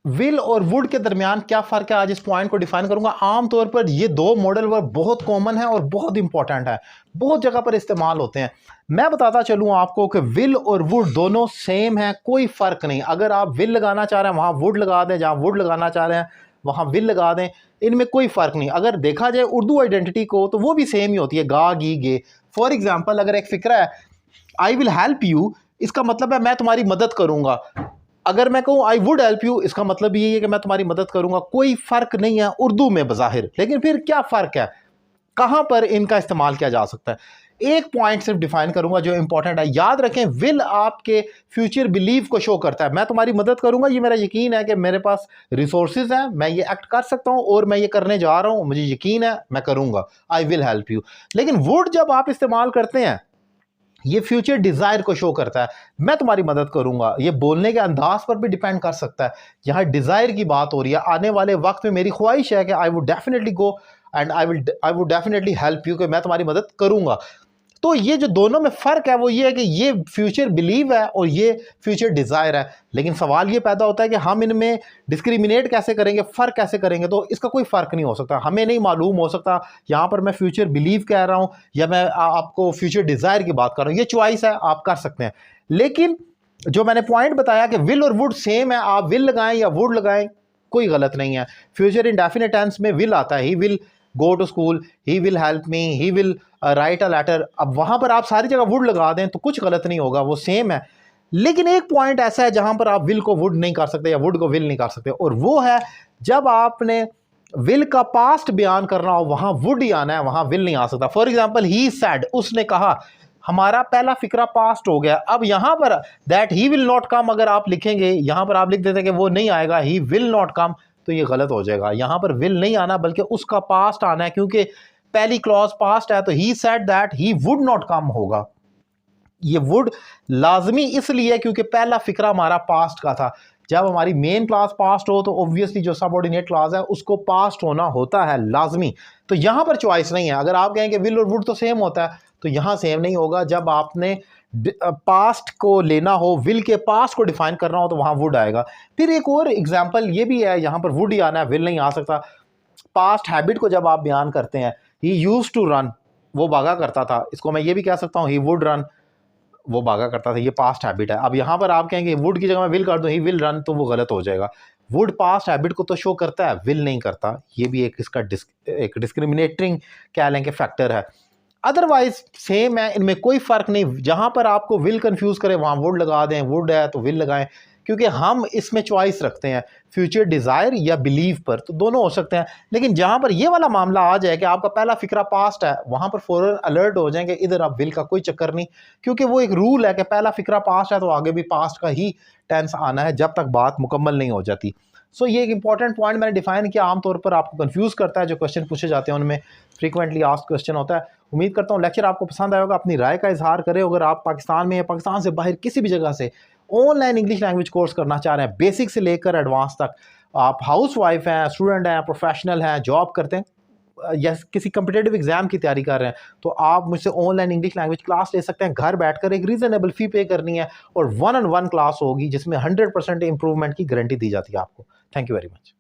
Will और would के दरमियान क्या फ़र्क है, आज इस पॉइंट को डिफाइन करूंगा। आमतौर पर ये दो मॉडल वर्ब बहुत कॉमन है और बहुत इंपॉर्टेंट है, बहुत जगह पर इस्तेमाल होते हैं। मैं बताता चलूँ आपको कि विल और वुड दोनों सेम है, कोई फ़र्क नहीं। अगर आप विल लगाना चाह रहे हैं वहाँ वुड लगा दें, जहाँ वुड लगाना चाह रहे हैं वहाँ विल लगा दें, इनमें कोई फ़र्क नहीं। अगर देखा जाए उर्दू आइडेंटिटी को तो वो भी सेम ही होती है, गा गी गे। फॉर एग्जाम्पल अगर एक फ़िक्रा है आई विल हेल्प यू, इसका मतलब है मैं तुम्हारी मदद करूंगा। अगर मैं कहूँ आई वुड हेल्प यू, इसका मतलब यही है कि मैं तुम्हारी मदद करूंगा। कोई फर्क नहीं है उर्दू में बज़ाहिर, लेकिन फिर क्या फर्क है, कहां पर इनका इस्तेमाल किया जा सकता है। एक पॉइंट सिर्फ डिफाइन करूंगा जो इंपॉर्टेंट है, याद रखें विल आपके फ्यूचर बिलीव को शो करता है। मैं तुम्हारी मदद करूंगा, ये मेरा यकीन है कि मेरे पास रिसोर्सेज हैं, मैं ये एक्ट कर सकता हूं और मैं ये करने जा रहा हूं, मुझे यकीन है मैं करूंगा, आई विल हेल्प यू। लेकिन वुड जब आप इस्तेमाल करते हैं ये फ्यूचर डिजायर को शो करता है, मैं तुम्हारी मदद करूंगा। ये बोलने के अंदाज पर भी डिपेंड कर सकता है। यहाँ डिजायर की बात हो रही है, आने वाले वक्त में मेरी ख्वाहिश है कि I would definitely go and I would definitely help you, कि मैं तुम्हारी मदद करूंगा। तो ये जो दोनों में फ़र्क है वो ये है कि ये फ्यूचर बिलीव है और ये फ्यूचर डिज़ायर है। लेकिन सवाल ये पैदा होता है कि हम इनमें डिस्क्रिमिनेट कैसे करेंगे, फ़र्क कैसे करेंगे। तो इसका कोई फ़र्क नहीं हो सकता, हमें नहीं मालूम हो सकता यहाँ पर मैं फ्यूचर बिलीव कह रहा हूँ या मैं आपको फ्यूचर डिज़ायर की बात कर रहा हूँ। ये चॉइस है, आप कर सकते हैं। लेकिन जो मैंने पॉइंट बताया कि विल और वुड सेम है, आप विल लगाएं या वुड लगाएं कोई गलत नहीं है। फ्यूचर इंडेफिनिट टेंस में विल आता है, he will go to school, he will help me, he will write a letter. अब वहां पर आप सारी जगह वुड लगा दें तो कुछ गलत नहीं होगा, वो सेम है। लेकिन एक पॉइंट ऐसा है जहां पर आप विल को वुड नहीं कर सकते या वुड को विल नहीं कर सकते, और वो है जब आपने विल का पास्ट बयान करना हो वहां वुड ही आना है, वहां विल नहीं आ सकता। फॉर एग्जाम्पल ही सेड, उसने कहा, हमारा पहला फिक्रा पास्ट हो गया। अब यहां पर that he will not come अगर आप लिखेंगे, यहां पर आप लिख देते कि वो नहीं आएगा, ही विल नॉट कम, तो ये गलत हो जाएगा। यहां पर विल नहीं आना बल्कि उसका पास्ट आना है, क्योंकि पहली क्लॉज पास्ट है, तो he said that he would not come होगा। ये वुड लाजमी इसलिए क्योंकि पहला फिक्रा हमारा पास्ट का था। जब हमारी मेन क्लास पास्ट हो तो ऑब्वियसली जो सबऑर्डिनेट क्लास है उसको पास्ट होना होता है लाजमी। तो यहां पर चॉइस नहीं है। अगर आप कहें कि विल और वुड तो सेम होता है, तो यहां सेम नहीं होगा। जब आपने पास्ट को लेना हो, विल के पास्ट को डिफाइन करना हो, तो वहां वुड आएगा। फिर एक और एग्जाम्पल ये भी है, यहां पर वुड ही आना है, विल नहीं आ सकता। पास्ट हैबिट को जब आप बयान करते हैं, ही यूज्ड टू रन, वो भागा करता था, इसको मैं ये भी कह सकता हूँ ही वुड रन, वो भागा करता था, ये पास्ट हैबिट है। अब यहाँ पर आप कहेंगे वुड की जगह मैं विल कर दूँ, ही विल रन, तो वो गलत हो जाएगा। वुड पास्ट हैबिट को तो शो करता है, विल नहीं करता। ये भी एक इसका एक डिस्क्रिमिनेटिंग कह लें कि फैक्टर है। अदरवाइज सेम है, इनमें कोई फर्क नहीं। जहां पर आपको विल कंफ्यूज करे वहां वुड लगा दें, वुड है तो विल लगाएं, क्योंकि हम इसमें चॉइस रखते हैं फ्यूचर डिजायर या बिलीव पर, तो दोनों हो सकते हैं। लेकिन जहां पर ये वाला मामला आ जाए कि आपका पहला फिक्रा पास्ट है, वहां पर फौरन अलर्ट हो जाएंगे, इधर आप विल का कोई चक्कर नहीं, क्योंकि वो एक रूल है कि पहला फिक्रा पास्ट है तो आगे भी पास्ट का ही टेंस आना है जब तक बात मुकम्मल नहीं हो जाती। सो ये एक इंपॉर्टेंट पॉइंट मैंने डिफाइन किया, आमतौर पर आपको कंफ्यूज करता है, जो क्वेश्चन पूछे जाते हैं उनमें फ्रीक्वेंटली आस्क्ड क्वेश्चन होता है। उम्मीद करता हूँ लेक्चर आपको पसंद आएगा, अपनी राय का इजहार करें। अगर आप पाकिस्तान में या पाकिस्तान से बाहर किसी भी जगह से ऑनलाइन इंग्लिश लैंग्वेज कोर्स करना चाह रहे हैं, बेसिक से लेकर एडवांस तक, आप हाउस वाइफ हैं, स्टूडेंट हैं, प्रोफेशनल हैं, जॉब करते हैं या किसी कम्पिटेटिव एग्जाम की तैयारी कर रहे हैं, तो आप मुझसे ऑनलाइन इंग्लिश लैंग्वेज क्लास ले सकते हैं घर बैठकर। एक रीजनेबल फी पे करनी है और 1-on-1 क्लास होगी जिसमें 100% इंप्रूवमेंट की गारंटी दी जाती है आपको। Thank you very much.